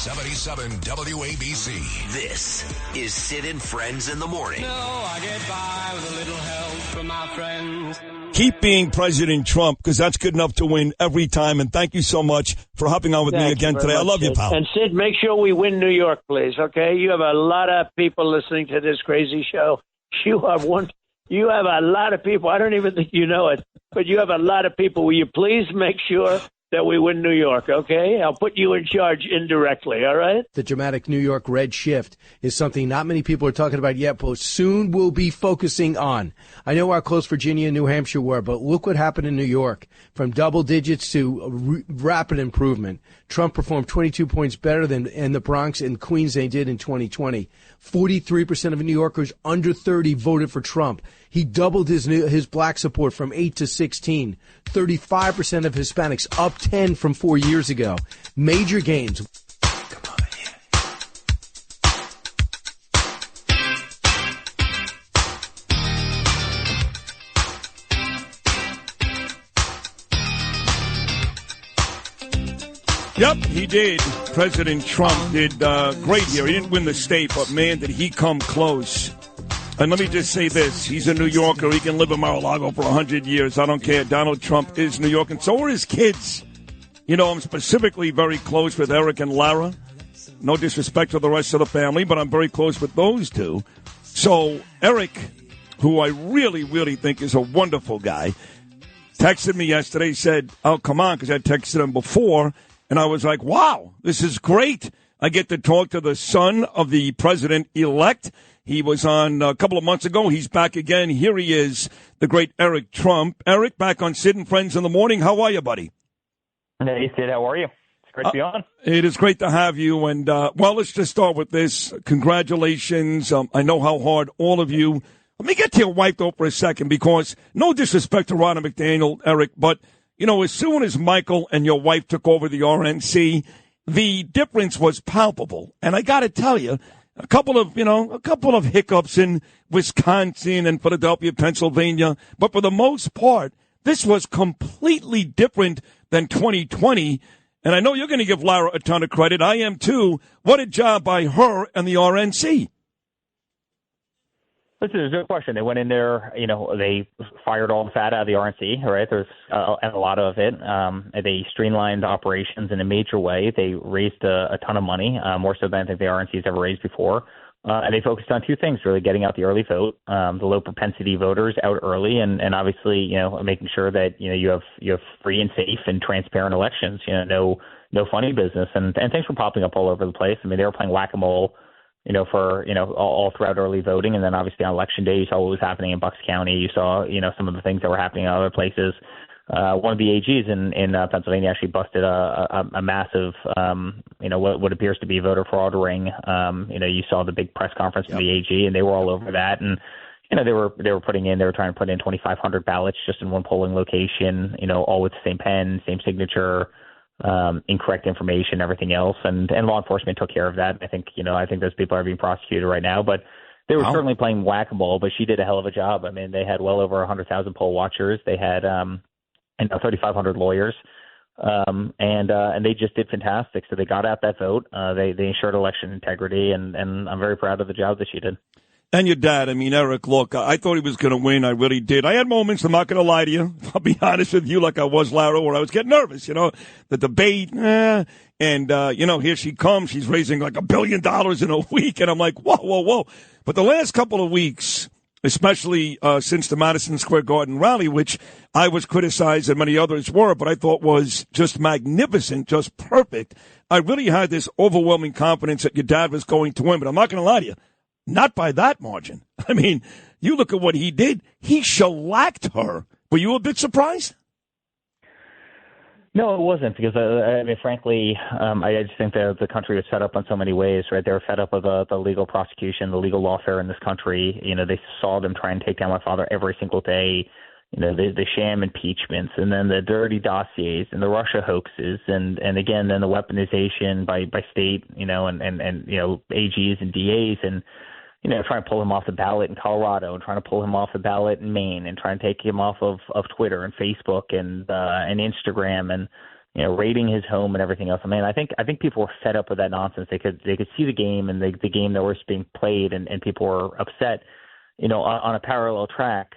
77 WABC. This is Sid and Friends in the Morning. No, I get by with a little help from my friends. Keep being President Trump, because that's good enough to win every time. And thank you so much for hopping on with me again today. I love you, pal. And Sid, make sure we win New York, please, okay? You have a lot of people listening to this crazy show. You have a lot of people. I don't even think you know it, but you have a lot of people. Will you please make sure that we win New York, okay? I'll put you in charge indirectly, all right? The dramatic New York red shift is something not many people are talking about yet, but soon we'll be focusing on. I know how close Virginia and New Hampshire were, but look what happened in New York. From double digits to rapid improvement. Trump performed 22 points better than in the Bronx and Queens they did in 2020. 43% of New Yorkers under 30 voted for Trump. He doubled his black support from 8 to 16. 35% of Hispanics, up 10 from 4 years ago. Major gains. Come on, Yep, he did. President Trump did great here. He didn't win the state, but, man, did he come close. And let me just say this. He's a New Yorker. He can live in Mar-a-Lago for 100 years. I don't care. Donald Trump is New York, and so are his kids. You know, I'm specifically very close with Eric and Lara. No disrespect to the rest of the family, but I'm very close with those two. So Eric, who I really, really think is a wonderful guy, texted me yesterday, said, oh, come on, because I texted him before. And I was like, wow, this is great. I get to talk to the son of the president-elect. He was on a couple of months ago. He's back again. Here he is, the great Eric Trump. Eric, back on Sid and Friends in the Morning. How are you, buddy? Hey, Sid, how are you? It's great to be on. It is great to have you. And, well, let's just start with this. Congratulations. I know how hard all of you. Let me get to your wife, though, for a second, because no disrespect to Ronna McDaniel, Eric, but you know, as soon as Michael and your wife took over the RNC, the difference was palpable. And I got to tell you, a couple of hiccups in Wisconsin and Philadelphia, Pennsylvania. But for the most part, this was completely different than 2020. And I know you're going to give Lara a ton of credit. I am, too. What a job by her and the RNC. Listen, there's no question. They went in there, you know, they fired all the fat out of the RNC, right? There's a lot of it. They streamlined operations in a major way. They raised a ton of money, more so than I think the RNC has ever raised before. And they focused on two things, really getting out the early vote, the low propensity voters out early, and obviously, you know, making sure that, you know, you have free and safe and transparent elections, you know, no funny business. And things were popping up all over the place. I mean, they were playing whack-a-mole, you know, for, you know, all throughout early voting. And then obviously on election day, you saw what was happening in Bucks County. You saw, you know, some of the things that were happening in other places. One of the AGs in Pennsylvania actually busted a massive, you know, what appears to be voter fraud ring. You know, you saw the big press conference from the AG, and they were all over that. And, you know, they were trying to put in 2,500 ballots just in one polling location, you know, all with the same pen, same signature, incorrect information, everything else, and law enforcement took care of that. I think those people are being prosecuted right now, but they were certainly playing whack-a-mole. But she did a hell of a job. I mean, they had well over 100,000 poll watchers. They had 3,500 lawyers, and they just did fantastic. So they got out that vote. They ensured election integrity, and I'm very proud of the job that she did. And your dad, I mean, Eric, look, I thought he was going to win. I really did. I had moments, I'm not going to lie to you. I'll be honest with you, like I was, Lara, where I was getting nervous, you know, the debate. And, you know, here she comes. She's raising like $1 billion in a week. And I'm like, whoa. But the last couple of weeks, especially since the Madison Square Garden rally, which I was criticized and many others were, but I thought was just magnificent, just perfect. I really had this overwhelming confidence that your dad was going to win. But I'm not going to lie to you. Not by that margin. I mean, you look at what he did. He shellacked her. Were you a bit surprised? No, it wasn't, because, I mean, frankly, I just think that the country was set up in so many ways, right? They were fed up with the legal prosecution, the legal lawfare in this country. You know, they saw them try and take down my father every single day. You know, the sham impeachments, and then the dirty dossiers and the Russia hoaxes, and again, then the weaponization by state, you know, and you know, AGs and DAs, and, you know, trying to pull him off the ballot in Colorado, and trying to pull him off the ballot in Maine, and trying to take him off of Twitter and Facebook and Instagram, and, raiding his home and everything else. I mean, I think people were fed up with that nonsense. They could see the game and the game that was being played, and people were upset. On a parallel track,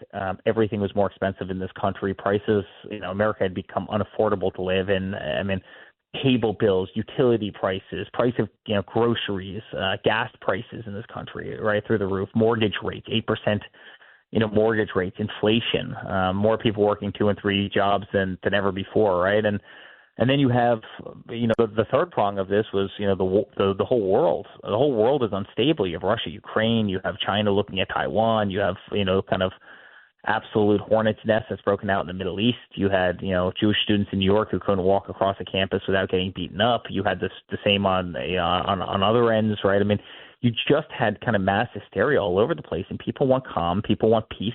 everything was more expensive in this country. Prices, America had become unaffordable to live in. I mean, cable bills, utility prices, price of groceries, gas prices in this country right through the roof. Mortgage rates, 8%. Mortgage rates, inflation, more people working 2 and 3 jobs than ever before, right? And then you have, the third prong of this was, the whole world. The whole world is unstable. You have Russia, Ukraine. You have China looking at Taiwan. You have, kind of absolute hornet's nest that's broken out in the Middle East. You had, Jewish students in New York who couldn't walk across a campus without getting beaten up. You had the same on other ends, right? I mean, you just had kind of mass hysteria all over the place, and people want calm. People want peace.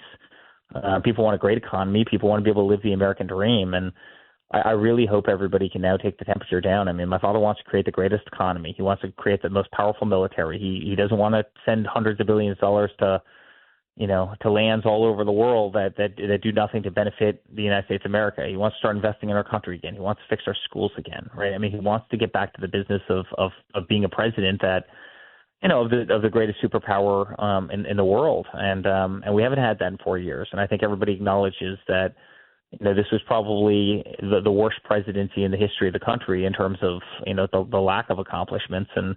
People want a great economy. People want to be able to live the American dream. And I really hope everybody can now take the temperature down. I mean, my father wants to create the greatest economy. He wants to create the most powerful military. He doesn't want to send hundreds of billions of dollars to lands all over the world that do nothing to benefit the United States of America. He wants to start investing in our country again. He wants to fix our schools again, right? I mean, he wants to get back to the business of being a president that, of the greatest superpower in the world. And we haven't had that in 4 years. And I think everybody acknowledges that, this was probably the worst presidency in the history of the country in terms of, the lack of accomplishments. And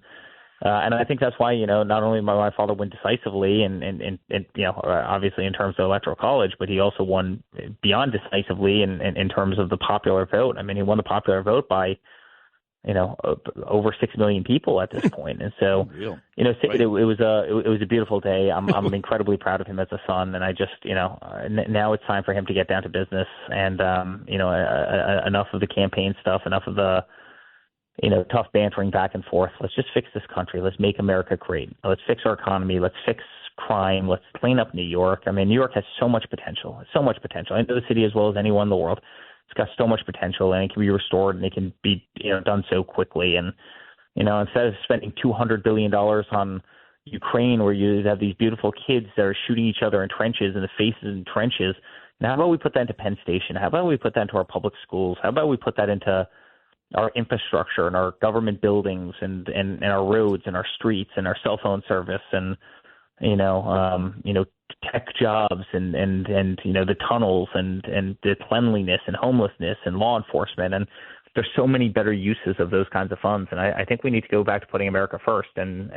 I think that's why, not only did my father win decisively and obviously in terms of the Electoral College, but he also won beyond decisively in terms of the popular vote. I mean, he won the popular vote by, over 6 million people at this point. And so, it was a beautiful day. I'm incredibly proud of him as a son. And I just, now it's time for him to get down to business and, enough of the campaign stuff, enough of the, tough bantering back and forth. Let's just fix this country. Let's make America great. Let's fix our economy. Let's fix crime. Let's clean up New York. I mean, New York has so much potential. I know the city as well as anyone in the world. It's got so much potential, and it can be restored, and it can be done so quickly. And instead of spending $200 billion on Ukraine, where you have these beautiful kids that are shooting each other in trenches, in the faces in trenches, now how about we put that into Penn Station? How about we put that into our public schools? How about we put that into our infrastructure and our government buildings and our roads and our streets and our cell phone service and tech jobs and the tunnels and the cleanliness and homelessness and law enforcement. And there's so many better uses of those kinds of funds. And I think we need to go back to putting America first and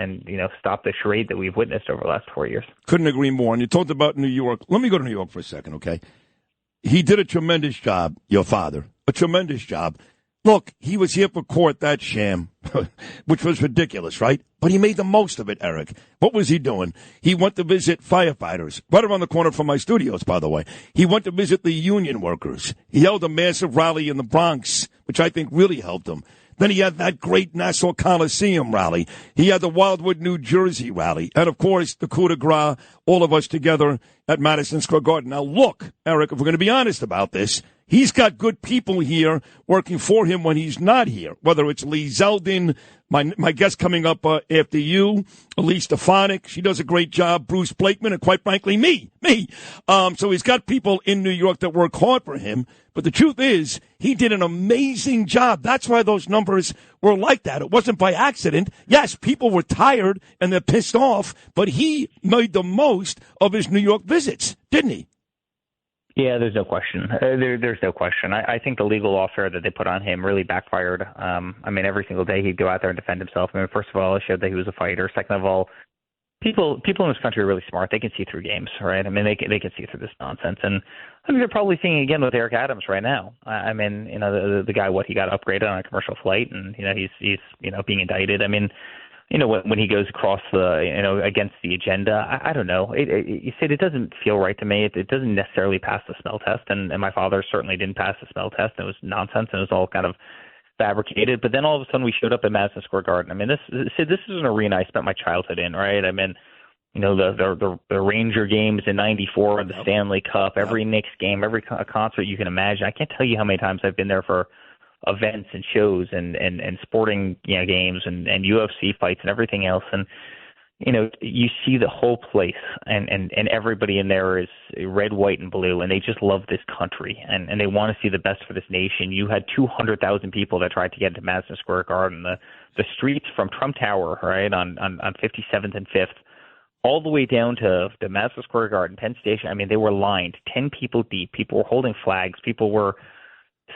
stop the charade that we've witnessed over the last 4 years. Couldn't agree more. And you talked about New York. Let me go to New York for a second, okay? He did a tremendous job, your father, a tremendous job. Look, he was here for court, that sham, which was ridiculous, right? But he made the most of it, Eric. What was he doing? He went to visit firefighters, right around the corner from my studios, by the way. He went to visit the union workers. He held a massive rally in the Bronx, which I think really helped him. Then he had that great Nassau Coliseum rally. He had the Wildwood, New Jersey rally. And, of course, the coup de grace, all of us together at Madison Square Garden. Now, look, Eric, if we're going to be honest about this, he's got good people here working for him when he's not here, whether it's Lee Zeldin, my guest coming up after you, Elise Stefanik. She does a great job, Bruce Blakeman, and quite frankly, me. So he's got people in New York that work hard for him. But the truth is, he did an amazing job. That's why those numbers were like that. It wasn't by accident. Yes, people were tired and they're pissed off, but he made the most of his New York visits, didn't he? Yeah, there's no question. There's no question. I think the legal lawfare that they put on him really backfired. I mean, every single day he'd go out there and defend himself. I mean, first of all, it showed that he was a fighter. Second of all, people in this country are really smart. They can see through games, right? I mean, they can see through this nonsense. And I mean, they're probably seeing again with Eric Adams right now. I mean, the guy, he got upgraded on a commercial flight, and he's being indicted. I mean, when he goes across against the agenda, I don't know. You said it doesn't feel right to me. It doesn't necessarily pass the smell test, and my father certainly didn't pass the smell test. It was nonsense, and it was all kind of fabricated. But then all of a sudden we showed up at Madison Square Garden. I mean, this is an arena I spent my childhood in, right? I mean, the Ranger games in '94, the Stanley Cup, every Knicks game, every concert you can imagine. I can't tell you how many times I've been there for events and shows and sporting games and UFC fights and everything else. And you see the whole place and everybody in there is red, white, and blue, and they just love this country, and they want to see the best for this nation. You had 200,000 people that tried to get into Madison Square Garden. The streets from Trump Tower, right, on 57th and 5th, all the way down to the Madison Square Garden, Penn Station. I mean, they were lined, 10 people deep. People were holding flags. People were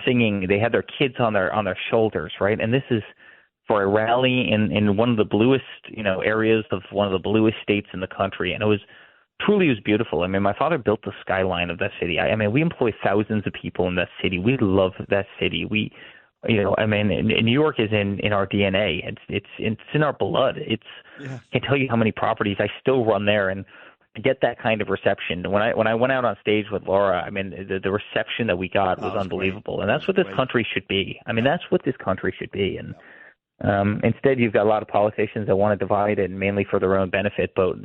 singing. They had their kids on their shoulders, right? And this is for a rally in one of the bluest, areas of one of the bluest states in the country. And it was beautiful. I mean, my father built the skyline of that city. I mean, we employ thousands of people in that city. We love that city. New York is in our DNA. It's in our blood. I can't tell you how many properties I still run there, and to get that kind of reception. When I went out on stage with Laura, I mean, the reception that we got was unbelievable. And that's what this country should be. I mean, that's what this country should be. And instead, you've got a lot of politicians that want to divide it mainly for their own benefit. But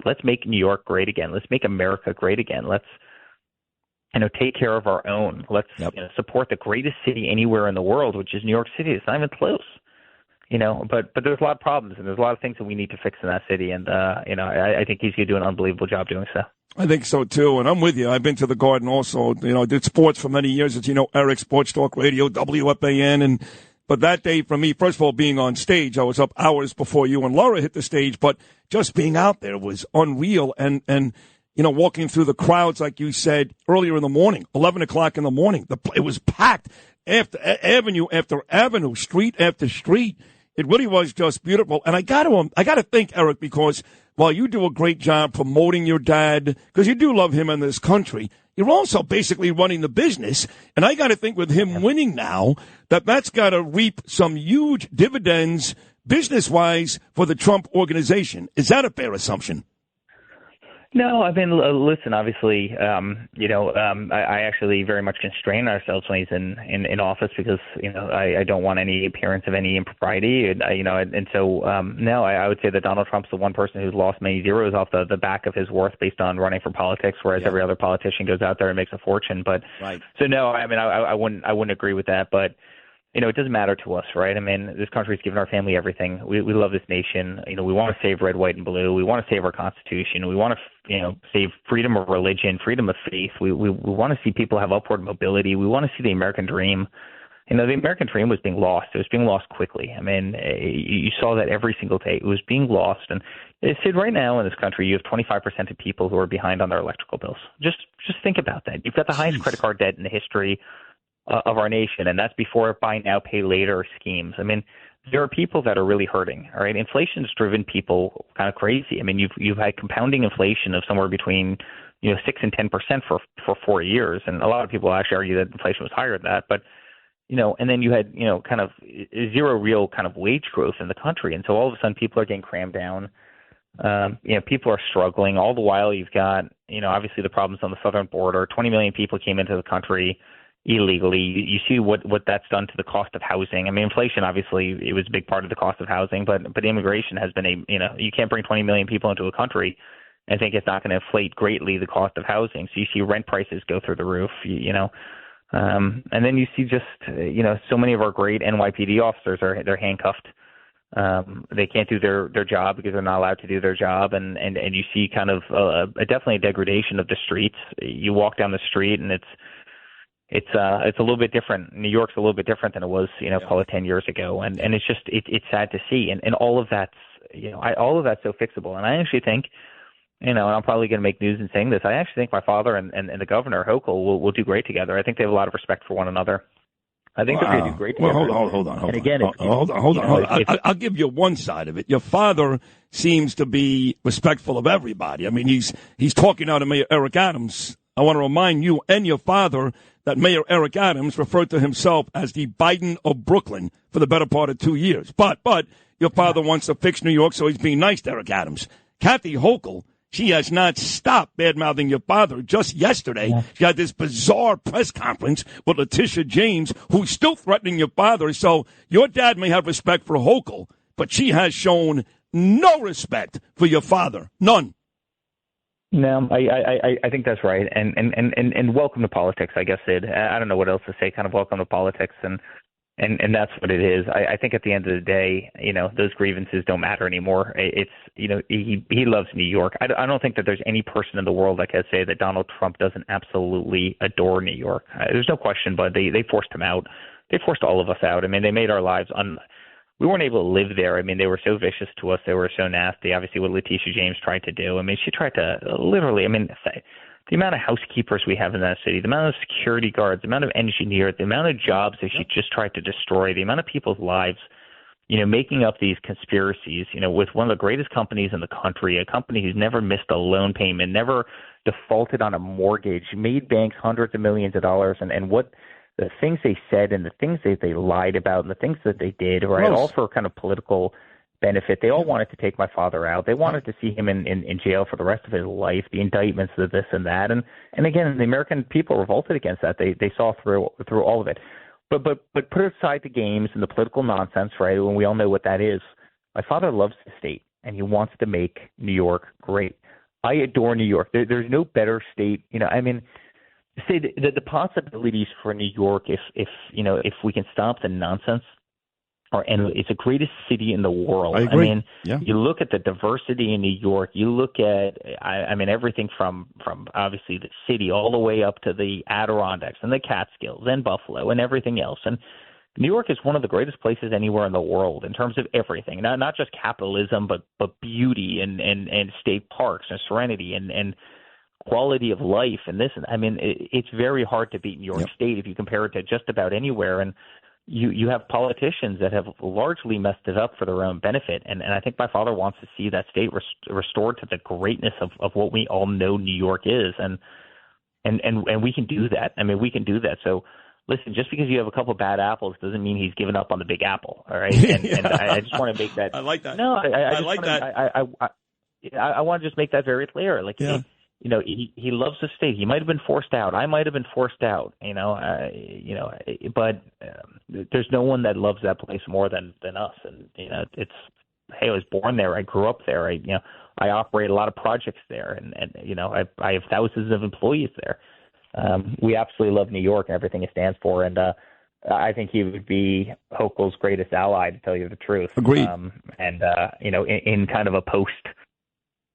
let's make New York great again. Let's make America great again. Let's take care of our own. Let's support the greatest city anywhere in the world, which is New York City. It's not even close. But there's a lot of problems, and there's a lot of things that we need to fix in that city. And I think he's going to do an unbelievable job doing so. I think so too, and I'm with you. I've been to the Garden also. I did sports for many years. As Eric, Sports Talk Radio, WFAN, But that day for me, first of all, being on stage, I was up hours before you and Laura hit the stage, but just being out there was unreal. And walking through the crowds, like you said, earlier in the morning, 11 o'clock in the morning, it was packed avenue after avenue, street after street. It really was just beautiful. And I got to think, Eric, because while you do a great job promoting your dad, because you do love him in this country, you're also basically running the business. And I got to think with him winning now, that's got to reap some huge dividends business-wise for the Trump organization. Is that a fair assumption? No, I mean, listen, obviously, I actually very much constrain ourselves when he's in office because, I don't want any appearance of any impropriety. No, I would say that Donald Trump's the one person who's lost many zeros off the back of his worth based on running for politics, whereas every other politician goes out there and makes a fortune. But right. So no, I mean, I wouldn't agree with that, but it doesn't matter to us, right? I mean, this country's given our family everything. We love this nation. We want to save red, white, and blue. We want to save our Constitution. We want to, save freedom of religion, freedom of faith. We want to see people have upward mobility. We want to see the American dream. The American dream was being lost. It was being lost quickly. I mean, you saw that every single day. It was being lost. And Sid, right now in this country, you have 25% of people who are behind on their electrical bills. Just think about that. You've got the highest credit card debt in the history of our nation, and that's before buy now, pay later schemes. I mean, there are people that are really hurting. All right, inflation's driven people kind of crazy. I mean, you've had compounding inflation of somewhere between 6 and 10% for 4 years, and a lot of people actually argue that inflation was higher than that. But and then you had kind of zero real kind of wage growth in the country, and so all of a sudden people are getting crammed down. People are struggling. All the while, you've got obviously the problems on the southern border. 20 million people came into the country illegally. You see what that's done to the cost of housing. I mean, inflation, obviously, it was a big part of the cost of housing, but immigration has been you can't bring 20 million people into a country and think it's not going to inflate greatly the cost of housing. So you see rent prices go through the roof, and then you see just, so many of our great NYPD officers they're handcuffed. They can't do their job because they're not allowed to do their job. And you see kind of definitely a degradation of the streets. You walk down the street and it's a little bit different. New York's a little bit different than it was, call it 10 years ago. And it's just, it's sad to see. And all of that's, all of that's so fixable. And I actually think, and I'm probably going to make news in saying this, I actually think my father and the governor, Hochul, will do great together. I think they have a lot of respect for one another. I think they're going to do great together. Well, hold on. I'll give you one side of it. Your father seems to be respectful of everybody. I mean, he's talking out to Mayor Eric Adams. I want to remind you and your father that Mayor Eric Adams referred to himself as the Biden of Brooklyn for the better part of 2 years. But your father wants to fix New York, so he's being nice to Eric Adams. Kathy Hochul, she has not stopped bad-mouthing your father. Just yesterday, she had this bizarre press conference with Letitia James, who's still threatening your father. So your dad may have respect for Hochul, but she has shown no respect for your father. None. No, I think that's right. And welcome to politics, I guess, Sid. I don't know what else to say. Kind of welcome to politics. And, And that's what it is. I think at the end of the day, those grievances don't matter anymore. It's, he loves New York. I don't think that there's any person in the world that can say that Donald Trump doesn't absolutely adore New York. There's no question, but they forced him out. They forced all of us out. I mean, they made our lives we weren't able to live there. I mean, they were so vicious to us. They were so nasty. Obviously, what Letitia James tried to do. I mean, she tried to literally, the amount of housekeepers we have in that city, the amount of security guards, the amount of engineers, the amount of jobs that she just tried to destroy, the amount of people's lives, making up these conspiracies, with one of the greatest companies in the country, a company who's never missed a loan payment, never defaulted on a mortgage, made banks hundreds of millions of dollars, and what the things they said and the things that they lied about and the things that they did, right, all for kind of political benefit. They all wanted to take my father out. They wanted to see him in jail for the rest of his life, the indictments of this and that. And again, the American people revolted against that. They saw through all of it. But put aside the games and the political nonsense, right, when we all know what that is. My father loves the state, and he wants to make New York great. I adore New York. There's no better state. Say the possibilities for New York, if we can stop the nonsense, and it's the greatest city in the world. I agree. You look at the diversity in New York. You look at, everything from obviously the city all the way up to the Adirondacks and the Catskills and Buffalo and everything else. And New York is one of the greatest places anywhere in the world in terms of everything. Not just capitalism, but beauty and state parks and serenity and quality of life and this. It's very hard to beat New York State if you compare it to just about anywhere. And you have politicians that have largely messed it up for their own benefit. And I think my father wants to see that state restored to the greatness of what we all know New York is. And we can do that. We can do that. So listen, just because you have a couple of bad apples doesn't mean he's given up on the big apple. All right. And I just want to make that. I like that. No, I like that. I want to just make that very clear. He loves the state. He might have been forced out. I might have been forced out. But there's no one that loves that place more than us. And it's, hey, I was born there. I grew up there. I operate a lot of projects there, and I have thousands of employees there. We absolutely love New York and everything it stands for. And I think he would be Hochul's greatest ally, to tell you the truth. Agreed. In kind of a post.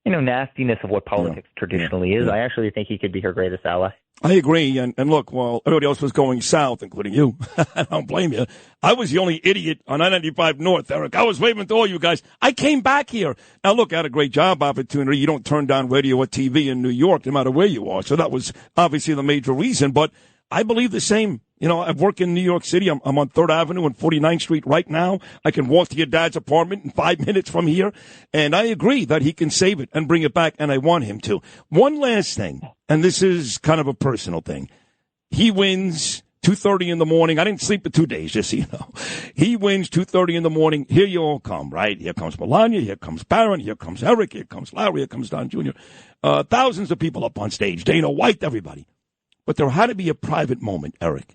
Nastiness of what politics traditionally is. I actually think he could be her greatest ally. I agree. And look, while everybody else was going south, including you, I don't blame you. I was the only idiot on I-95 North, Eric. I was waving to all you guys. I came back here. Now, look, I had a great job opportunity. You don't turn down radio or TV in New York, no matter where you are. So that was obviously the major reason. But I believe the same. I work in New York City. I'm on 3rd Avenue and 49th Street right now. I can walk to your dad's apartment in 5 minutes from here. And I agree that he can save it and bring it back, and I want him to. One last thing, and this is kind of a personal thing. He wins 2:30 in the morning. I didn't sleep for 2 days, just so you know. He wins 2:30 in the morning. Here you all come, right? Here comes Melania. Here comes Barron. Here comes Eric. Here comes Larry. Here comes Don Jr. Thousands of people up on stage. Dana White, everybody. But there had to be a private moment, Eric,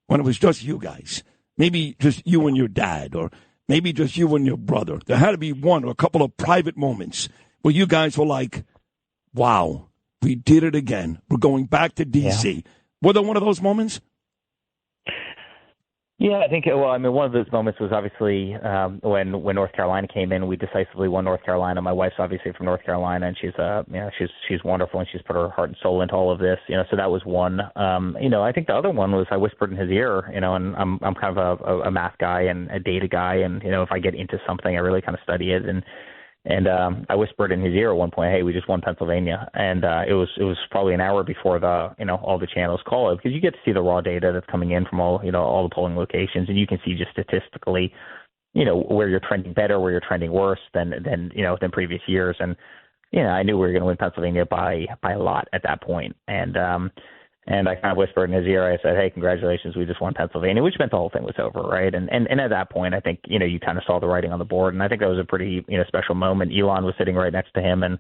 when it was just you guys, maybe just you and your dad, or maybe just you and your brother. There had to be one or a couple of private moments where you guys were like, wow, we did it again. We're going back to D.C. Yeah. Were there one of those moments? Yeah, I think, one of those moments was obviously when North Carolina came in. We decisively won North Carolina. My wife's obviously from North Carolina, and she's wonderful, and she's put her heart and soul into all of this. So that was one. I think the other one was I whispered in his ear. And I'm kind of a math guy and a data guy, and if I get into something, I really kind of study it. And I whispered in his ear at one point, "Hey, we just won Pennsylvania," and it was probably an hour before all the channels call it, because you get to see the raw data that's coming in from all the polling locations, and you can see just statistically, where you're trending better, where you're trending worse than previous years, and I knew we were going to win Pennsylvania by a lot at that point, and I kind of whispered in his ear. I said, "Hey, congratulations, we just won Pennsylvania," which meant the whole thing was over, right? And at that point, I think you kind of saw the writing on the board, and I think that was a pretty special moment. Elon was sitting right next to him, and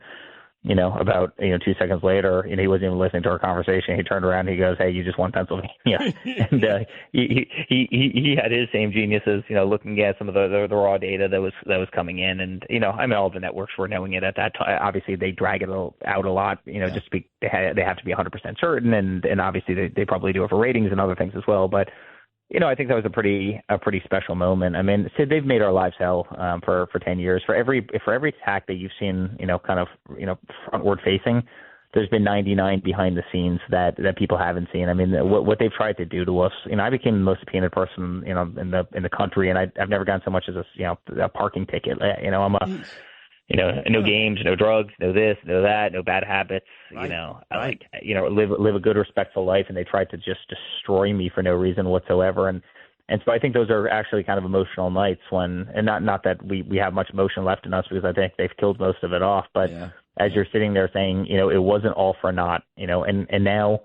about 2 seconds later, he wasn't even listening to our conversation. He turned around and he goes, "Hey, you just won Pennsylvania," and he had his same geniuses, looking at some of the raw data that was coming in, and all the networks were knowing it at that time. Obviously, they drag it out a lot, just they have to be 100% certain, and obviously they probably do it for ratings and other things as well, but. I think that was a pretty special moment. I mean, Sid, they've made our lives hell for 10 years. For every attack that you've seen, kind of frontward facing, there's been 99 behind the scenes that people haven't seen. I mean, what they've tried to do to us. I became the most subpoenaed person, in the country, and I've never gotten so much as a parking ticket. I'm a no games, no drugs, no this, no that, no bad habits. Right. Live a good, respectful life, and they tried to just destroy me for no reason whatsoever. And so I think those are actually kind of emotional nights and not that we have much emotion left in us, because I think they've killed most of it off. But as you're sitting there saying, it wasn't all for naught, and now,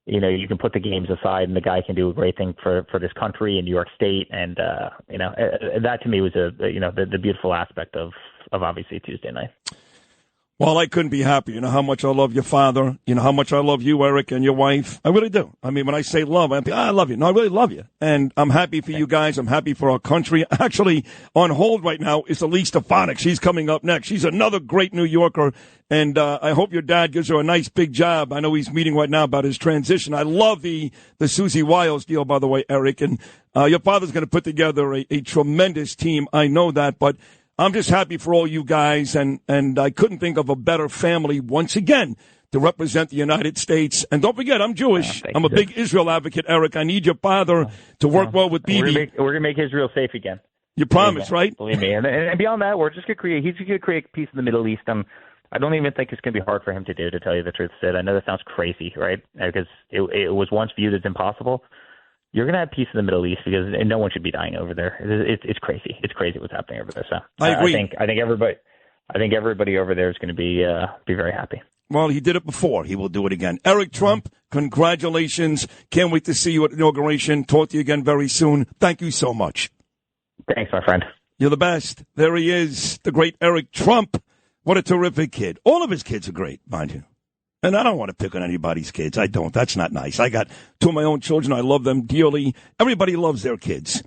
you can put the games aside and the guy can do a great thing for this country and New York State. And, that to me was the beautiful aspect of obviously Tuesday night. Well, I couldn't be happier. You know how much I love your father. You know how much I love you, Eric, and your wife. I really do. I mean, when I say love, I love you. No, I really love you. And I'm happy for you guys. I'm happy for our country. Actually, on hold right now is Elise Stefanik. She's coming up next. She's another great New Yorker. And I hope your dad gives her a nice big job. I know he's meeting right now about his transition. I love the Susie Wiles deal, by the way, Eric. And your father's going to put together a tremendous team. I know that. But I'm just happy for all you guys, and I couldn't think of a better family once again to represent the United States. And don't forget, I'm Jewish. I'm a big Israel advocate, Eric. I need your father to work well with Bibi. We're gonna make Israel safe again. You promise, right? Believe me. And beyond that, we're just gonna he's gonna create peace in the Middle East. I don't even think it's gonna be hard for him to do, to tell you the truth, Sid. I know that sounds crazy, right? Because it was once viewed as impossible. You're going to have peace in the Middle East because no one should be dying over there. It's crazy. It's crazy what's happening over there. So I agree. I think everybody over there is going to be very happy. Well, he did it before. He will do it again. Eric Trump, congratulations. Can't wait to see you at inauguration. Talk to you again very soon. Thank you so much. Thanks, my friend. You're the best. There he is, the great Eric Trump. What a terrific kid. All of his kids are great, mind you. And I don't want to pick on anybody's kids. I don't. That's not nice. I got two of my own children. I love them dearly. Everybody loves their kids.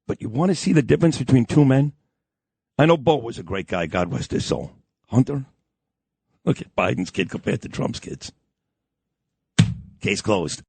But you want to see the difference between two men? I know Bo was a great guy. God rest his soul. Hunter? Look at Biden's kid compared to Trump's kids. Case closed.